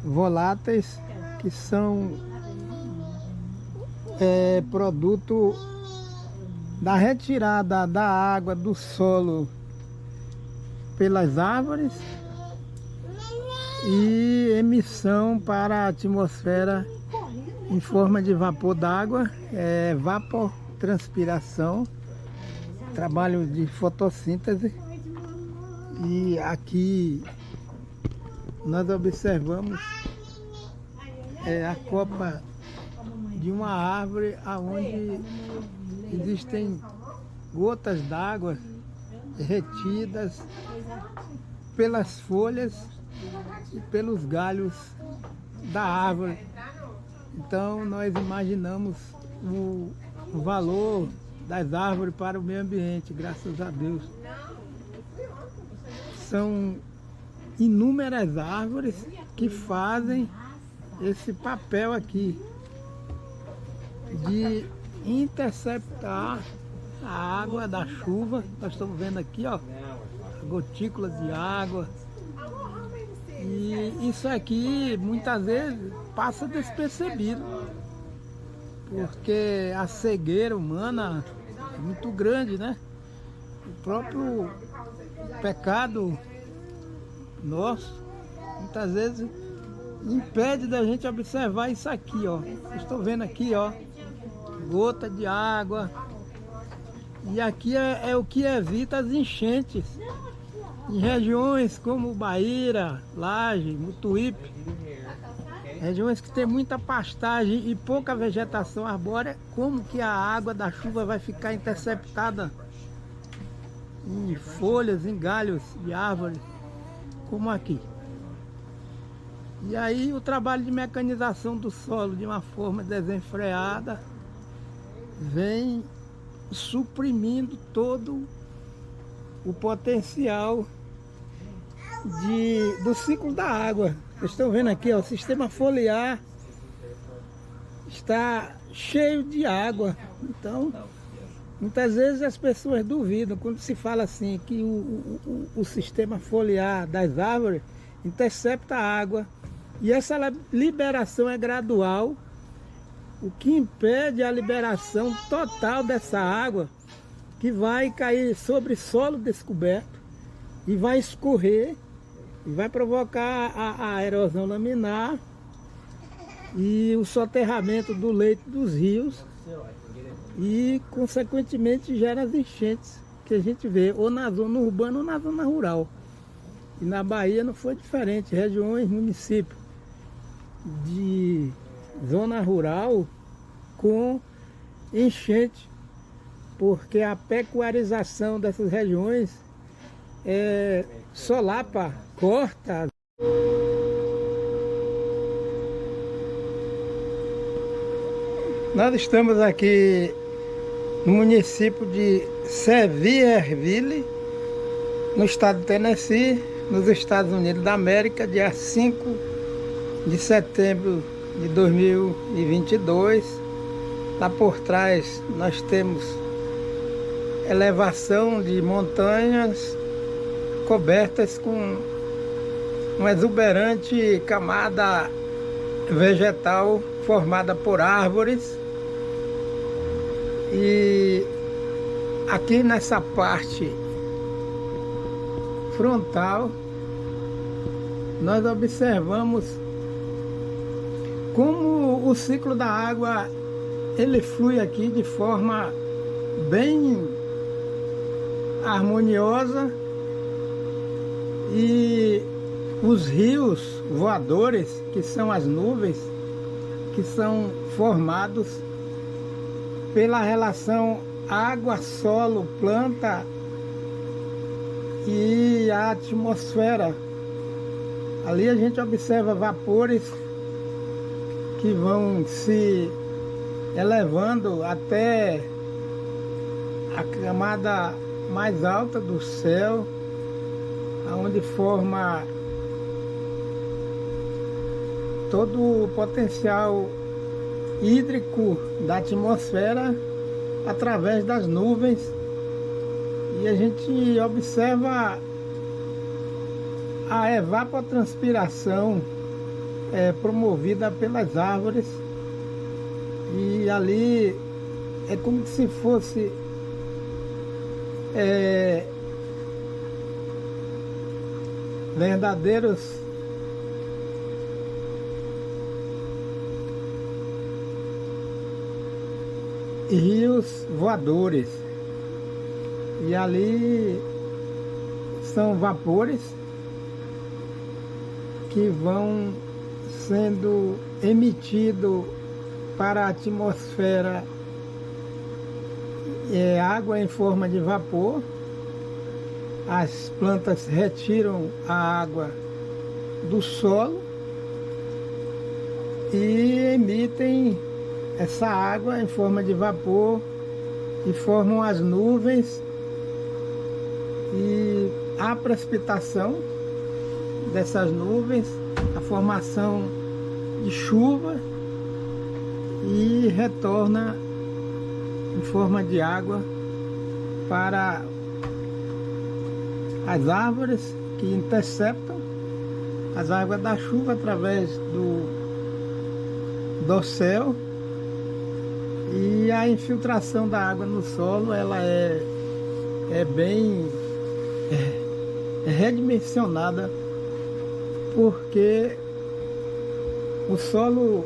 voláteis que são produto da retirada da água do solo pelas árvores e emissão para a atmosfera em forma de vapor d'água, evapotranspiração, trabalho de fotossíntese. E aqui nós observamos a copa de uma árvore onde existem gotas d'água retidas pelas folhas e pelos galhos da árvore. Então nós imaginamos o valor das árvores para o meio ambiente, graças a Deus. São inúmeras árvores que fazem esse papel aqui de interceptar a água da chuva. Nós estamos vendo aqui, ó, gotículas de água. E isso aqui muitas vezes passa despercebido, porque a cegueira humana é muito grande, né? O próprio pecado nosso muitas vezes impede da gente observar isso aqui, ó. Estou vendo aqui, ó, gota de água. E aqui é o que evita as enchentes em regiões como Bahia, Laje, Mutuípe, regiões que tem muita pastagem e pouca vegetação arbórea. Como que a água da chuva vai ficar interceptada em folhas, em galhos de árvores, como aqui? E aí o trabalho de mecanização do solo de uma forma desenfreada vem suprimindo todo o potencial do ciclo da água. Vocês estão vendo aqui, ó, o sistema foliar está cheio de água. Então Muitas vezes as pessoas duvidam quando se fala assim que o sistema foliar das árvores intercepta a água e essa liberação é gradual, o que impede a liberação total dessa água que vai cair sobre solo descoberto e vai escorrer e vai provocar a erosão laminar e o soterramento do leito dos rios e, consequentemente, gera as enchentes que a gente vê ou na zona urbana ou na zona rural. E na Bahia não foi diferente, regiões, municípios de zona rural com enchente, porque a pecuarização dessas regiões solapa, corta. Nós estamos aqui no município de Sevierville, no estado de Tennessee, nos Estados Unidos da América, dia 5 de setembro de 2022. Lá por trás nós temos elevação de montanhas cobertas com uma exuberante camada vegetal formada por árvores. E aqui nessa parte frontal nós observamos como o ciclo da água ele flui aqui de forma bem harmoniosa e os rios voadores, que são as nuvens, que são formados pela relação água, solo, planta e a atmosfera. Ali a gente observa vapores que vão se elevando até a camada mais alta do céu, onde forma todo o potencial hídrico da atmosfera através das nuvens, e a gente observa a evapotranspiração promovida pelas árvores, e ali é como se fosse verdadeiros rios voadores, e ali são vapores que vão sendo emitidos para a atmosfera, água em forma de vapor. As plantas retiram a água do solo e emitem essa água em forma de vapor e formam as nuvens, e a precipitação dessas nuvens, a formação de chuva, e retorna em forma de água para as árvores, que interceptam as águas da chuva através do céu. E a infiltração da água no solo, ela é bem redimensionada, porque o solo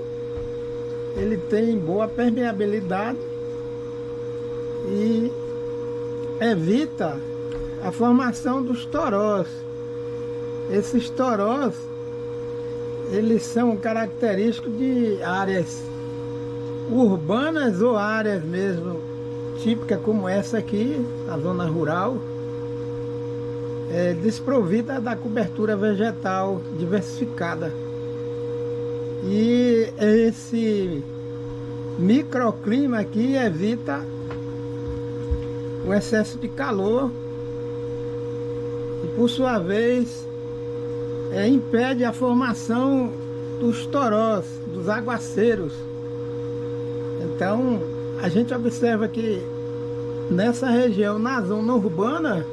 ele tem boa permeabilidade e evita a formação dos torós. Esses torós, eles são característicos de áreas urbanas ou áreas mesmo típicas como essa aqui, a zona rural, desprovida da cobertura vegetal diversificada. E esse microclima aqui evita o excesso de calor e, por sua vez, impede a formação dos torós, dos aguaceiros. Então, a gente observa que Nessa região, na zona urbana,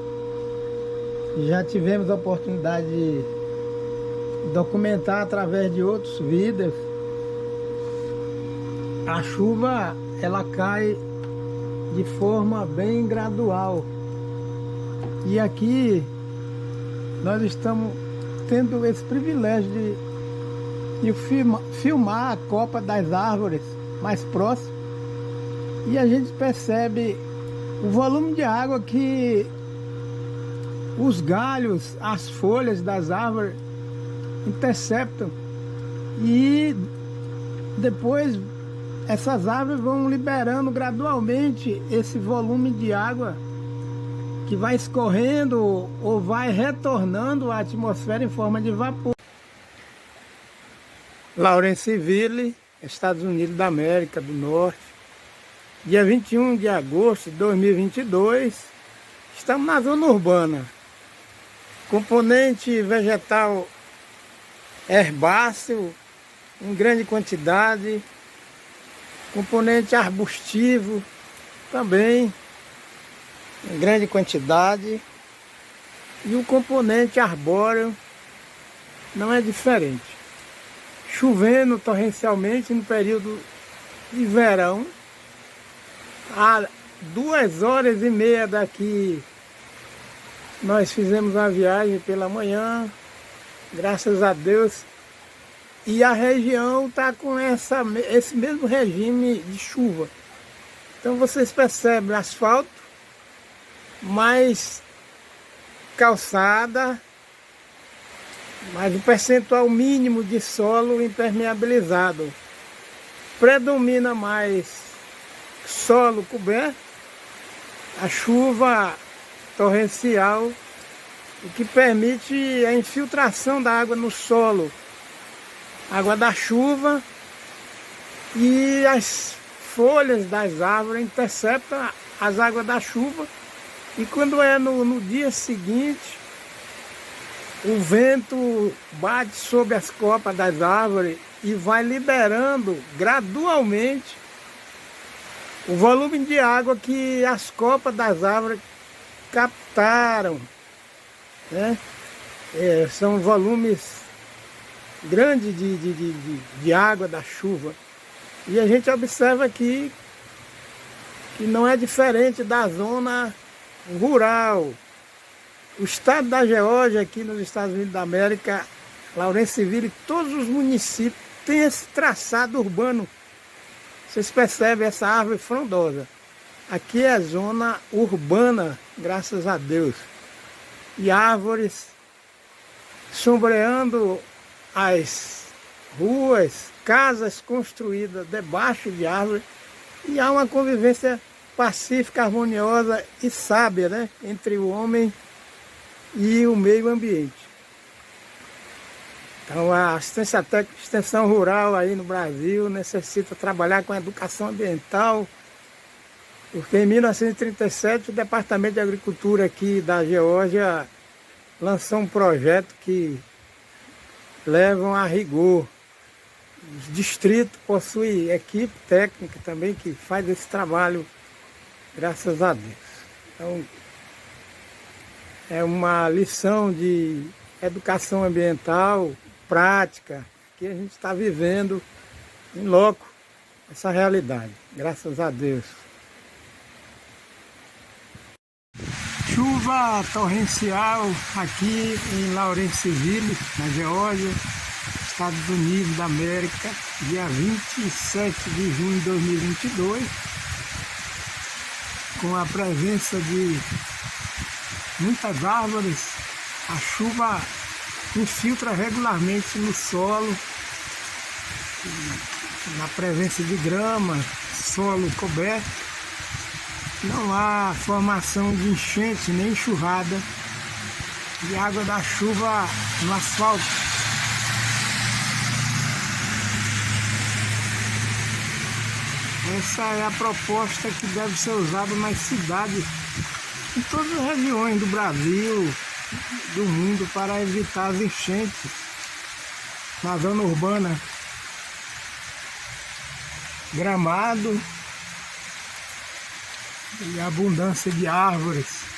já tivemos a oportunidade de documentar através de outros vídeos. A chuva, ela cai de forma bem gradual. E aqui nós estamos tendo esse privilégio de filmar a copa das árvores mais próximo. E a gente percebe o volume de água que os galhos, as folhas das árvores interceptam. E depois essas árvores vão liberando gradualmente esse volume de água que vai escorrendo ou vai retornando à atmosfera em forma de vapor. Lawrenceville, Estados Unidos da América do Norte, dia 21 de agosto de 2022, estamos na zona urbana. Componente vegetal herbáceo em grande quantidade, componente arbustivo também em grande quantidade, e o componente arbóreo não é diferente. Chovendo torrencialmente no período de verão, há 2h30 daqui nós fizemos a viagem pela manhã, graças a Deus, e a região está com esse mesmo regime de chuva. Então vocês percebem asfalto, mais calçada, mas um percentual mínimo de solo impermeabilizado. Predomina mais solo coberto, a chuva torrencial, o que permite a infiltração da água no solo, água da chuva, e as folhas das árvores interceptam as águas da chuva. E quando é no dia seguinte, o vento bate sobre as copas das árvores e vai liberando gradualmente o volume de água que as copas das árvores captaram, né? São volumes grandes de água da chuva. E a gente observa aqui que não é diferente da zona rural. O estado da Geórgia, aqui nos Estados Unidos da América, Lawrenceville, todos os municípios têm esse traçado urbano. Vocês percebem essa árvore frondosa. Aqui é zona urbana, graças a Deus. E árvores sombreando as ruas, casas construídas debaixo de árvores. E há uma convivência pacífica, harmoniosa e sábia, né, entre o homem e o meio ambiente. Então a assistência técnica de extensão rural aí no Brasil necessita trabalhar com a educação ambiental, porque em 1937 o Departamento de Agricultura aqui da Geórgia lançou um projeto que levam a rigor. Os distritos possuem equipe técnica também que faz esse trabalho, graças a Deus. Então, é uma lição de educação ambiental, prática, que a gente está vivendo em loco essa realidade, graças a Deus. Chuva torrencial aqui em Lawrenceville, na Geórgia, Estados Unidos da América, dia 27 de junho de 2022, com a presença de muitas árvores. A chuva infiltra regularmente no solo, na presença de grama, solo coberto. Não há formação de enchente nem enxurrada de água da chuva no asfalto. Essa é a proposta que deve ser usada nas cidades, em todas as regiões do Brasil, do mundo, para evitar as enchentes na zona urbana. Gramado, e abundância de árvores.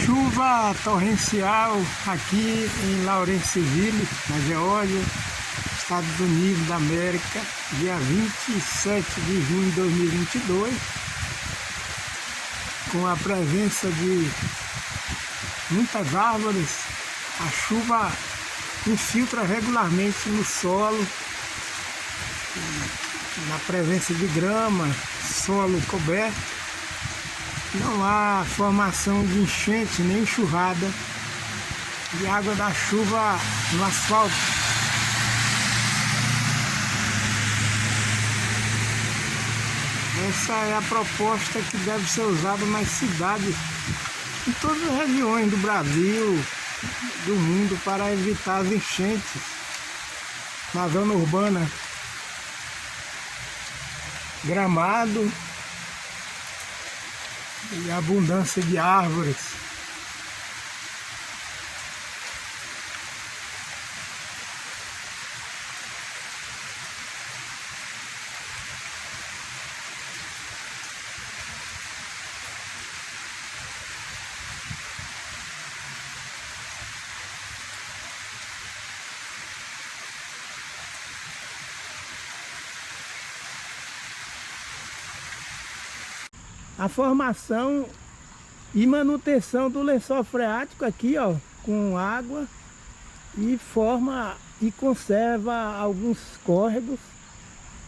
Chuva torrencial aqui em Lawrenceville, na Geórgia, Estados Unidos da América, dia 27 de junho de 2022, com a presença de muitas árvores. A chuva infiltra regularmente no solo, na presença de grama, solo coberto. Não há formação de enchente nem enxurrada de água da chuva no asfalto. Essa é a proposta que deve ser usada nas cidades, em todas as regiões do Brasil, do mundo, para evitar as enchentes na zona urbana. Gramado e abundância de árvores. A formação e manutenção do lençol freático aqui, ó, com água, e forma e conserva alguns córregos.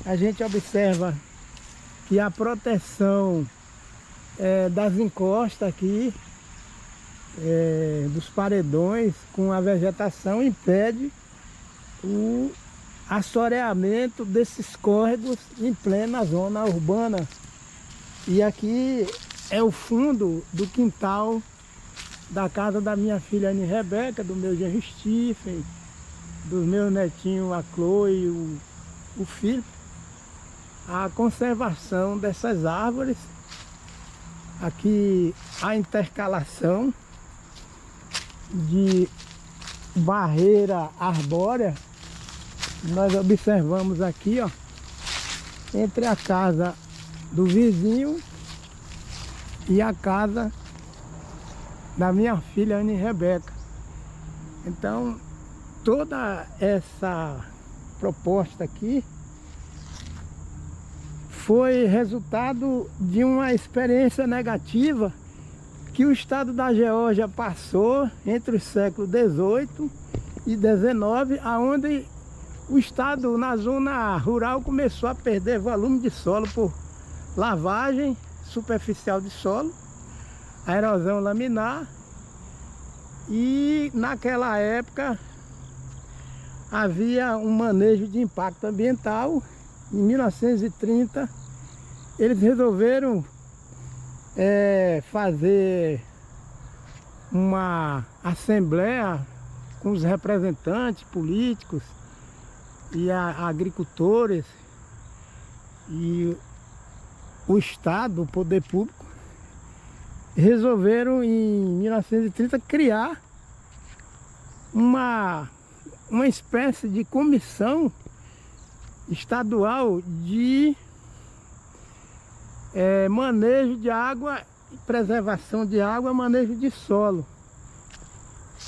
A gente observa que a proteção das encostas aqui, dos paredões com a vegetação, impede o assoreamento desses córregos em plena zona urbana. E aqui é o fundo do quintal da casa da minha filha Anne Rebeca, do meu genro Stephen, dos meus netinhos, a Chloe e o Philip. A conservação dessas árvores. Aqui a intercalação de barreira arbórea. Nós observamos aqui, ó, entre a casa do vizinho e a casa da minha filha Anne Rebeca. Então, toda essa proposta aqui foi resultado de uma experiência negativa que o estado da Geórgia passou entre os séculos 18 e 19, aonde o estado na zona rural começou a perder volume de solo por lavagem superficial de solo, a erosão laminar, e naquela época havia um manejo de impacto ambiental. Em 1930 eles resolveram fazer uma assembleia com os representantes políticos e agricultores e o Estado, o poder público, resolveram em 1930 criar uma espécie de comissão estadual de manejo de água, preservação de água, manejo de solo.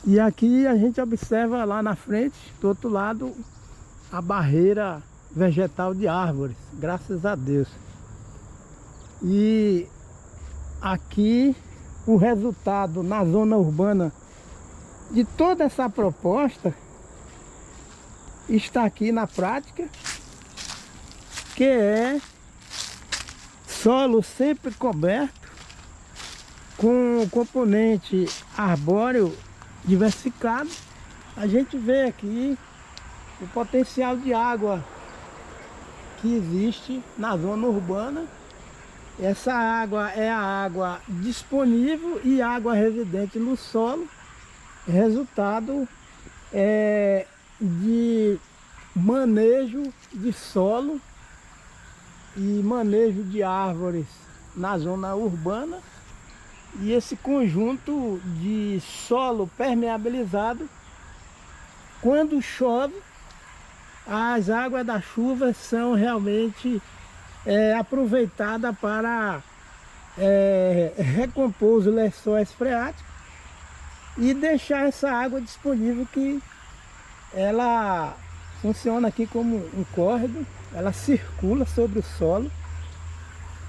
E aqui a gente observa lá na frente, do outro lado, a barreira vegetal de árvores, graças a Deus. E aqui o resultado na zona urbana de toda essa proposta está aqui na prática, que é solo sempre coberto com componente arbóreo diversificado. A gente vê aqui o potencial de água que existe na zona urbana Essa água é a água disponível e água residente no solo, resultado de manejo de solo e manejo de árvores na zona urbana, e esse conjunto de solo permeabilizado, quando chove, as águas da chuva são realmente aproveitadas para recompor os lençóis freáticos e deixar essa água disponível, que ela funciona aqui como um córrego, ela circula sobre o solo,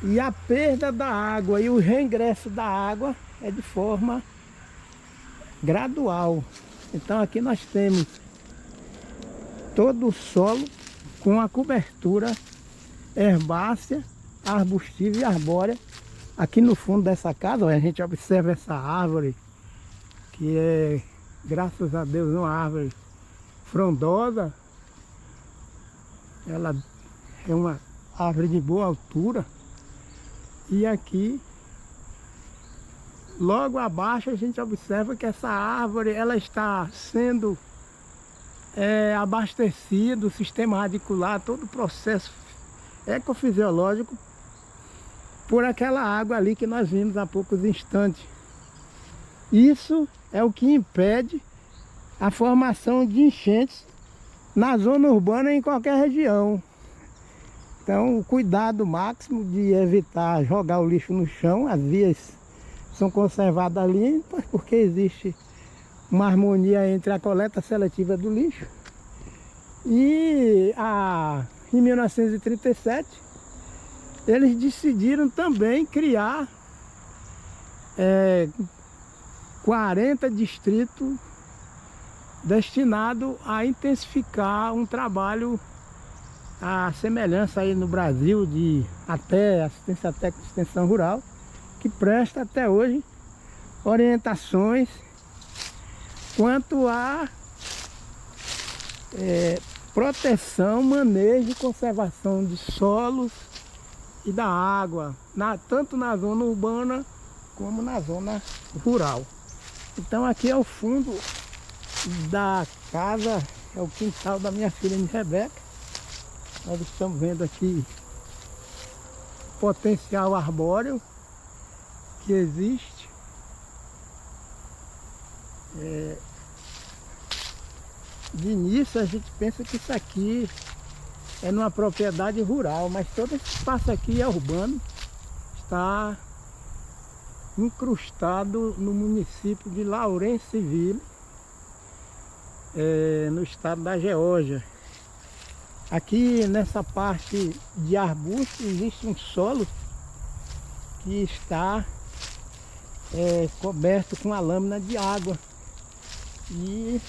e a perda da água e o reingresso da água é de forma gradual. Então aqui nós temos todo o solo com a cobertura herbácea, arbustiva e arbórea. Aqui no fundo dessa casa, ó, a gente observa essa árvore, que é, graças a Deus, uma árvore frondosa. Ela é uma árvore de boa altura. E aqui, logo abaixo, a gente observa que essa árvore ela está sendo abastecido, o sistema radicular, todo o processo ecofisiológico, por aquela água ali que nós vimos há poucos instantes. Isso é o que impede a formação de enchentes na zona urbana em qualquer região. Então, o cuidado máximo de evitar jogar o lixo no chão. As vias são conservadas limpas, porque existe uma harmonia entre a coleta seletiva do lixo. E em 1937, eles decidiram também criar 40 distritos destinados a intensificar um trabalho, a semelhança aí no Brasil de até assistência técnica de extensão rural, que presta até hoje orientações quanto a proteção, manejo e conservação de solos e da água, tanto na zona urbana como na zona rural. Então aqui é o fundo da casa, é o quintal da minha filha Rebeca. Nós estamos vendo aqui o potencial arbóreo que existe. De início a gente pensa que isso aqui é numa propriedade rural, mas todo esse espaço aqui é urbano, está incrustado no município de Lawrenceville, no estado da Geórgia. Aqui nessa parte de arbusto existe um solo que está coberto com a lâmina de água. E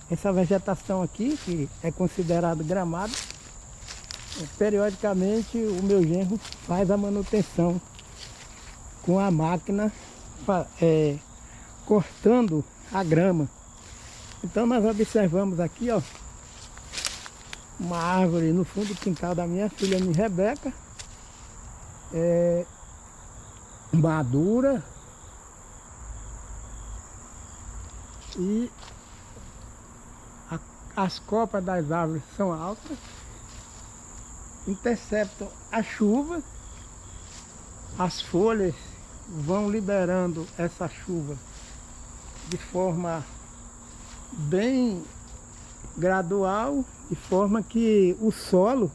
essa vegetação aqui, que é considerado gramado, periodicamente o meu genro faz a manutenção com a máquina, cortando a grama. Então nós observamos aqui, ó, uma árvore no fundo do quintal da minha filha Rebeca, madura, e as copas das árvores são altas, interceptam a chuva, as folhas vão liberando essa chuva de forma bem gradual, de forma que o solo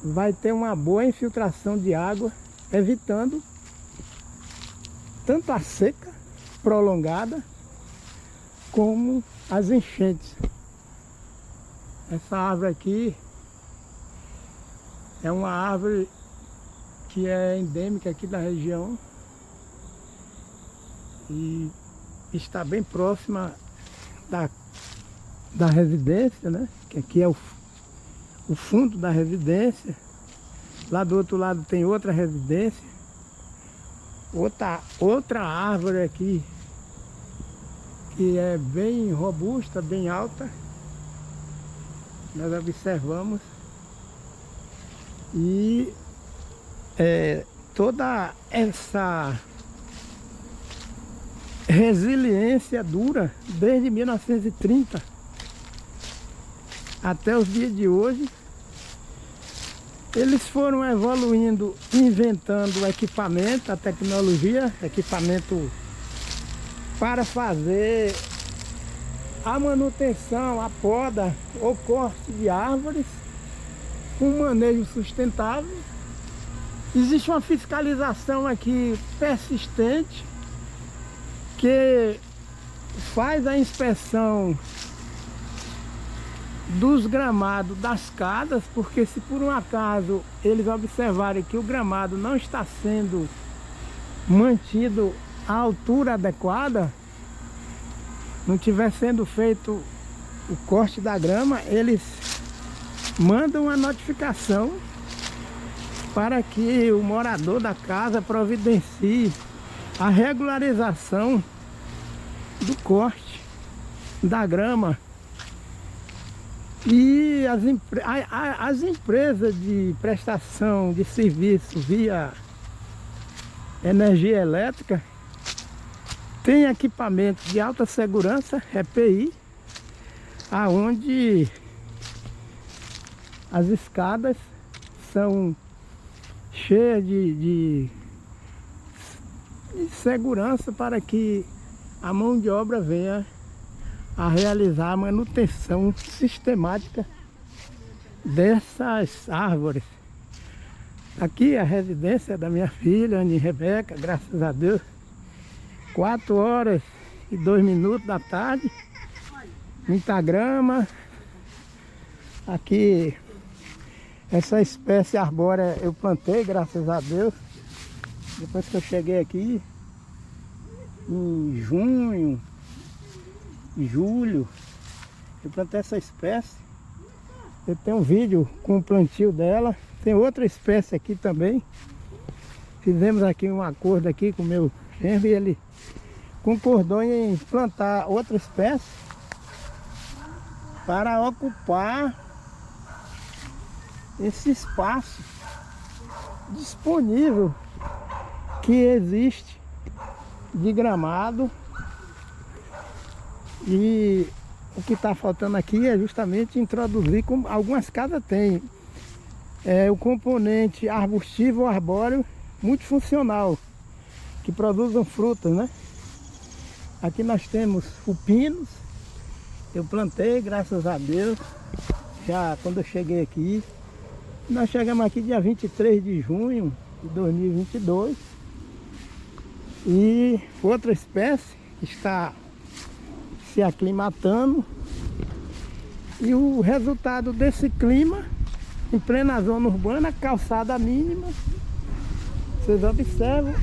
vai ter uma boa infiltração de água, evitando tanto a seca prolongada como as enchentes. Essa árvore aqui é uma árvore que é endêmica aqui da região e está bem próxima da residência, né? Que aqui é o fundo da residência. Lá do outro lado tem outra residência, outra árvore aqui que é bem robusta, bem alta. Nós observamos E toda essa resiliência dura desde 1930 até os dias de hoje. Eles foram evoluindo, inventando equipamento, a tecnologia, equipamento para fazer a manutenção, a poda ou corte de árvores com manejo sustentável. Existe uma fiscalização aqui persistente que faz a inspeção dos gramados das casas, porque se por um acaso eles observarem que o gramado não está sendo mantido à altura adequada, não estiver sendo feito o corte da grama, eles mandam uma notificação para que o morador da casa providencie a regularização do corte da grama. E as empresas de prestação de serviço via energia elétrica têm equipamentos de alta segurança, EPI, aonde as escadas são cheias de segurança para que a mão de obra venha a realizar a manutenção sistemática dessas árvores. Aqui é a residência da minha filha, Ana Rebeca, graças a Deus. 4h02 da tarde. Muita grama. Aqui, essa espécie arbórea eu plantei, graças a Deus. Depois que eu cheguei aqui, em junho, em julho, eu plantei essa espécie. Eu tenho um vídeo com o plantio dela. Tem outra espécie aqui também. Fizemos aqui um acordo aqui com o meu genro e ele concordou em plantar outra espécie para ocupar esse espaço disponível que existe de gramado. E o que está faltando aqui é justamente introduzir, como algumas casas têm, o componente arbustivo ou arbóreo multifuncional, que produzam frutas, né? Aqui nós temos o pinos, eu plantei, graças a Deus, já quando eu cheguei aqui. Nós chegamos aqui dia 23 de junho de 2022. E outra espécie que está se aclimatando. E o resultado desse clima, em plena zona urbana, calçada mínima, vocês observam